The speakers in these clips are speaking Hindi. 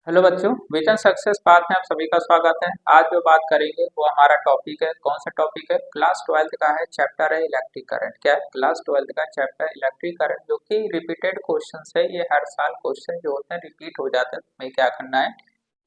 हेलो बच्चों, विजन सक्सेस पाथ में आप सभी का स्वागत है। आज जो बात करेंगे वो हमारा टॉपिक है। कौन सा टॉपिक है? क्लास 12th का है, चैप्टर है इलेक्ट्रिक करंट। क्या है? क्लास 12th का चैप्टर इलेक्ट्रिक करंट, जो कि रिपीटेड क्वेश्चन है। ये हर साल क्वेश्चन जो होते हैं रिपीट हो जाते हैं। हमें क्या करना है,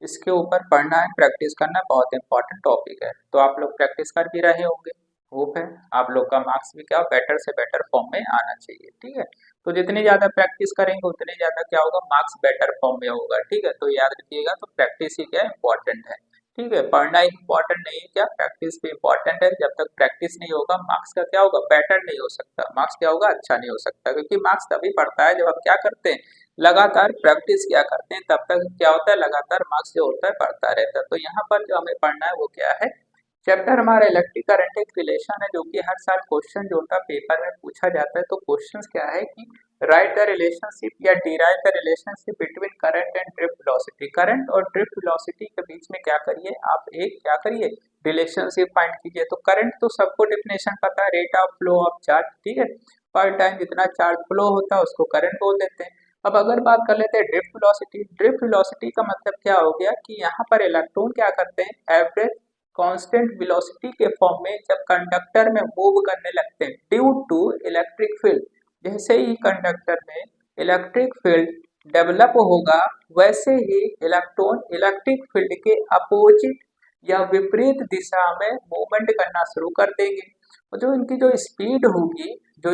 इसके ऊपर पढ़ना है, प्रैक्टिस करना है। बहुत इंपॉर्टेंट टॉपिक है, तो आप लोग प्रैक्टिस कर भी रहे होंगे। होप है आप लोग का मार्क्स भी क्या बेटर से बेटर फॉर्म में आना चाहिए। ठीक है, तो जितनी ज्यादा प्रैक्टिस करेंगे उतनी ज्यादा क्या होगा, मार्क्स बेटर फॉर्म में होगा। ठीक है, तो याद रखिएगा, तो प्रैक्टिस ही क्या इम्पोर्टेंट है। ठीक है, पढ़ना ही इम्पोर्टेंट नहीं है, क्या प्रैक्टिस भी इम्पोर्टेंट है। जब तक प्रैक्टिस नहीं होगा मार्क्स का क्या होगा, बेटर नहीं हो सकता। मार्क्स क्या होगा, अच्छा नहीं हो सकता। क्योंकि मार्क्स तभी पड़ता है जब आप क्या करते हैं, लगातार प्रैक्टिस क्या करते हैं। तब तक क्या होता है, लगातार मार्क्स जो होता है बढ़ता रहता है। तो यहाँ पर जो हमें पढ़ना है वो क्या है, चैप्टर हमारा इलेक्ट्रिक करंट एक रिलेशन है, जो कि हर साल क्वेश्चन जो होता है पेपर में पूछा जाता है। तो क्वेश्चन क्या है कि राइट द रिलेशनशिप या derive the relationship between current and drift velocity. Current और ड्रिफ्ट वेलोसिटी के बीच में क्या करिए आप, एक क्या करिए, रिलेशनशिप फाइंड कीजिए। तो करंट तो सबको डेफिनेशन पता है, rate of flow of charge. ठीक है, पर टाइम जितना चार्ज फ्लो होता है उसको करंट बोल देते हैं। अब अगर बात कर लेते हैं ड्रिफ्ट वेलोसिटी। ड्रिफ्ट वेलोसिटी का मतलब क्या हो गया कि यहाँ पर इलेक्ट्रॉन क्या करते हैं, एवरेज कांस्टेंट वेलोसिटी के फॉर्म में जब कंडक्टर में मूव करने लगते हैं ड्यू टू इलेक्ट्रिक फील्ड। जैसे ही कंडक्टर में इलेक्ट्रिक फील्ड डेवलप होगा, वैसे ही इलेक्ट्रॉन इलेक्ट्रिक फील्ड के अपोजिट या विपरीत दिशा में मूवमेंट करना शुरू कर देंगे। और जो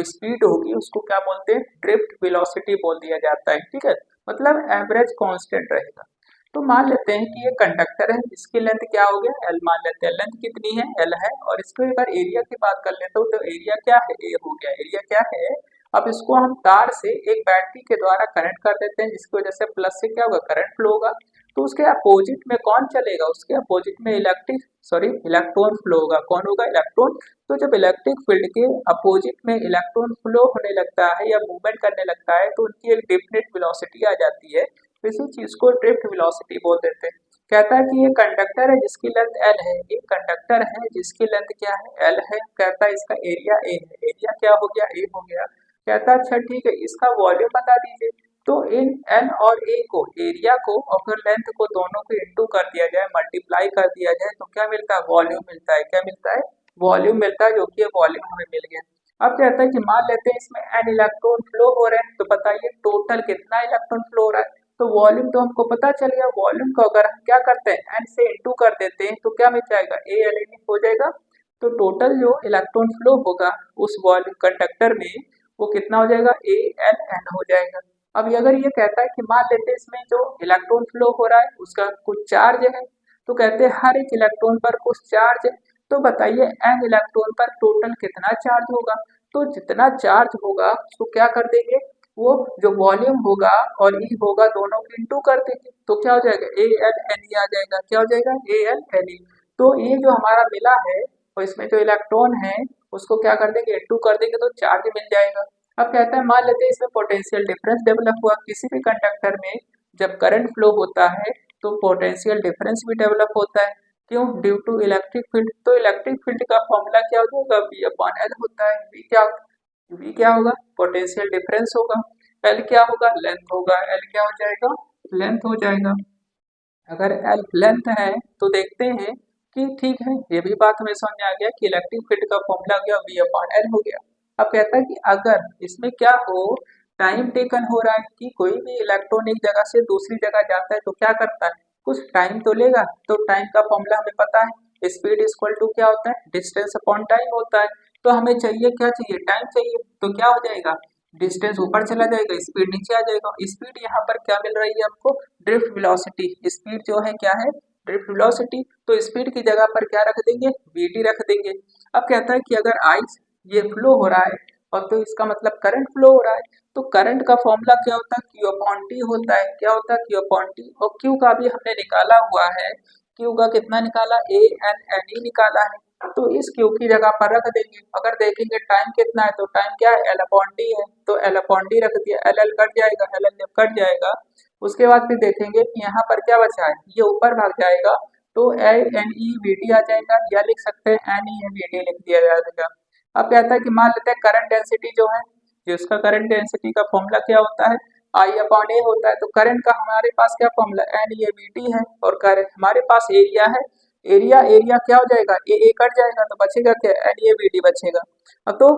स्पीड होगी उसको क्या बोलते हैं, ड्रिफ्ट वेलोसिटी बोल दिया जाता है। ठीक है, मतलब एवरेज कांस्टेंट रहेगा। तो मान लेते हैं कि ये कंडक्टर है, इसकी लेंथ क्या हो गया, एल मान लेते हैं। लेंथ कितनी है, एल है। और इसको एक बार एरिया की बात कर लेते हो, तो एरिया क्या है, ए हो गया। एरिया क्या है, अब इसको हम तार से एक बैटरी के द्वारा कनेक्ट कर देते हैं, जिसकी वजह से प्लस से क्या होगा, करंट फ्लो होगा। तो उसके अपोजिट में कौन चलेगा, उसके अपोजिट में इलेक्ट्रॉन फ्लो होगा। कौन होगा, इलेक्ट्रॉन। तो जब इलेक्ट्रिक फील्ड के अपोजिट में इलेक्ट्रॉन फ्लो होने लगता है या मूवमेंट करने लगता है, तो उनकी एक डेफिनेट वेलोसिटी आ जाती है। इसी चीज को ड्रिफ्ट वेलोसिटी बोल देते हैं। कहता है कि ये कंडक्टर है जिसकी लेंथ एल है, ये कंडक्टर है जिसकी लेंथ क्या है, एल है। कहता है इसका एरिया ए है। एरिया क्या हो गया, ए हो गया। कहता है अच्छा ठीक है, इसका वॉल्यूम बता दीजिए। तो इन एल और ए को, एरिया को और फिर लेंथ को, दोनों को इंटू कर दिया जाए, मल्टीप्लाई कर दिया जाए, तो क्या मिलता है, वॉल्यूम मिलता है। क्या मिलता है, वॉल्यूम मिलता है, जो कि वॉल्यूम हमें मिल गया। अब कहता है कि मान लेते हैं इसमें एन इलेक्ट्रॉन फ्लो हो रहे हैं, तो बताइए टोटल कितना इलेक्ट्रॉन फ्लो हो रहा है। तो वॉल्यूम तो हमको पता चल गया। वॉल्यूम को अगर हम क्या करते हैं, एन से इंटू कर देते हैं, तो क्या मिल जाएगा, ए एल एन हो जाएगा। तो टोटल जो इलेक्ट्रॉन फ्लो होगा उस वॉल्यूम कंडक्टर में, वो कितना हो जाएगा, ए एल एन हो जाएगा। अब अगर ये कहता है कि मान लेते हैं इसमें जो इलेक्ट्रॉन फ्लो हो रहा है उसका कुछ चार्ज है, तो कहते हैं हर एक इलेक्ट्रॉन पर कुछ चार्ज है। तो बताइए एन इलेक्ट्रॉन पर टोटल कितना चार्ज होगा। तो जितना चार्ज होगा उसको क्या कर देंगे, वो जो वॉल्यूम होगा और ई होगा, दोनों को इंटू कर देंगे, तो क्या हो जाएगा, ए एल एन ई आ जाएगा। क्या हो जाएगा, ए एल एन ई। तो ये जो हमारा मिला है, और इसमें जो इलेक्ट्रॉन है उसको क्या कर देंगे, इंटू कर देंगे, तो चार्ज मिल जाएगा। अब कहता है मान लेते हैं इसमें पोटेंशियल डिफरेंस डेवलप हुआ। किसी भी कंडक्टर में जब करंट फ्लो होता है तो पोटेंशियल डिफरेंस भी डेवलप होता है। क्यों, ड्यू टू इलेक्ट्रिक फील्ड। तो इलेक्ट्रिक फील्ड का फॉर्मूला क्या होगा, वी अपॉन एल होता है। वी क्या होगा, पोटेंशियल डिफरेंस होगा। एल क्या होगा, लेंथ होगा। एल क्या हो जाएगा, लेंथ हो जाएगा। अगर एल लेंथ है तो देखते हैं कि ठीक है, ये भी बात हमें समझ में आ गया कि इलेक्ट्रिक फील्ड का फॉर्मूला हो गया वी अपॉन एल हो गया। अब कहता है कि अगर इसमें क्या हो, टाइम टेकन हो रहा है कि कोई भी इलेक्ट्रॉन एक जगह से दूसरी जगह जाता है, तो क्या करता है, कुछ टाइम तो लेगा। तो टाइम का फॉर्मूला हमें पता है, स्पीड इक्वल टू क्या होता है, डिस्टेंस अपॉन टाइम होता है। तो हमें चाहिए क्या, चाहिए टाइम चाहिए। तो क्या हो जाएगा, डिस्टेंस ऊपर चला जाएगा, स्पीड नीचे आ जाएगा। स्पीड यहाँ पर क्या मिल रही है हमको, ड्रिफ्ट वेलोसिटी। स्पीड जो है क्या है, ड्रिफ्ट वेलोसिटी। तो स्पीड की जगह पर क्या रख देंगे, वीटी रख देंगे। अब कहता है कि अगर आई ये फ्लो हो रहा है और तो इसका मतलब करंट फ्लो हो रहा है, तो करंट का फॉर्मूला क्या होता है, क्यू अपॉन टी होता है। क्या होता है, क्यू अपॉन टी। और क्यू का भी हमने निकाला हुआ है, क्यू का कितना निकाला, ए एन एन ई निकाला है। तो इस क्यू की जगह पर रख देंगे। अगर देखेंगे टाइम कितना है, तो टाइम क्या है, एल अपॉन डी है। तो एल अपॉन डी रख दिया, एल एल कट जाएगा, एल एल कट जाएगा। उसके बाद फिर देखेंगे कि यहाँ पर क्या बचा है, ये ऊपर भाग जाएगा, तो A N E V D आ जाएगा, या लिख सकते हैं N E N V D लिख दिया जाएगा। अब कहता है कि मान लेते हैं करंट डेंसिटी जो है, जिसका करंट डेंसिटी का फॉर्मूला क्या होता है, आई अपॉन ए होता है। तो करंट का हमारे पास क्या formula N A B T है, और करंट हमारे पास एरिया है, एरिया एरिया क्या हो जाएगा, ए कट जाएगा तो बचेगा क्या, एन ए बी टी बचेगा। अब तो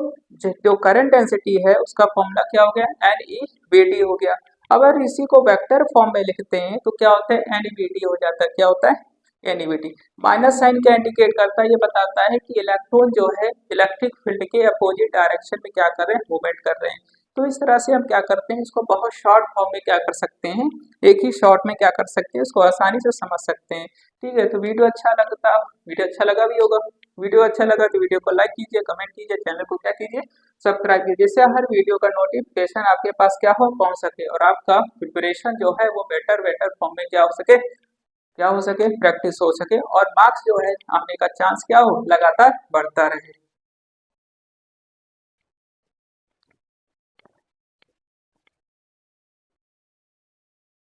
जो करंट डेंसिटी है उसका फॉर्मूला क्या हो गया, एन ई बी टी हो गया। अगर इसी को वेक्टर फॉर्म में लिखते हैं तो क्या होता है, एन ई बी टी हो जाता है, क्या होता है, एनईवीटी। माइनस साइन क्या इंडिकेट करता है, ये बताता है कि इलेक्ट्रॉन जो है इलेक्ट्रिक फील्ड के अपोजिट डायरेक्शन में क्या कर रहे हैं, मूवमेंट कर रहे हैं। तो इस तरह से हम क्या करते हैं, इसको बहुत शॉर्ट फॉर्म में क्या कर सकते हैं, एक ही शॉर्ट में क्या कर सकते हैं, इसको आसानी से समझ सकते हैं। ठीक है, तो वीडियो अच्छा लगता, वीडियो अच्छा लगा भी होगा, वीडियो अच्छा लगा तो वीडियो को लाइक कीजिए, कमेंट कीजिए, चैनल को क्या कीजिए, सब्सक्राइब कीजिए, जिससे हर वीडियो का नोटिफिकेशन आपके पास क्या हो, पहुंच सके, और आपका प्रिपरेशन जो है वो बेटर फॉर्म में क्या हो सके, क्या हो सके, प्रैक्टिस हो सके, और मार्क्स जो है आने का चांस क्या हो, लगातार बढ़ता रहे।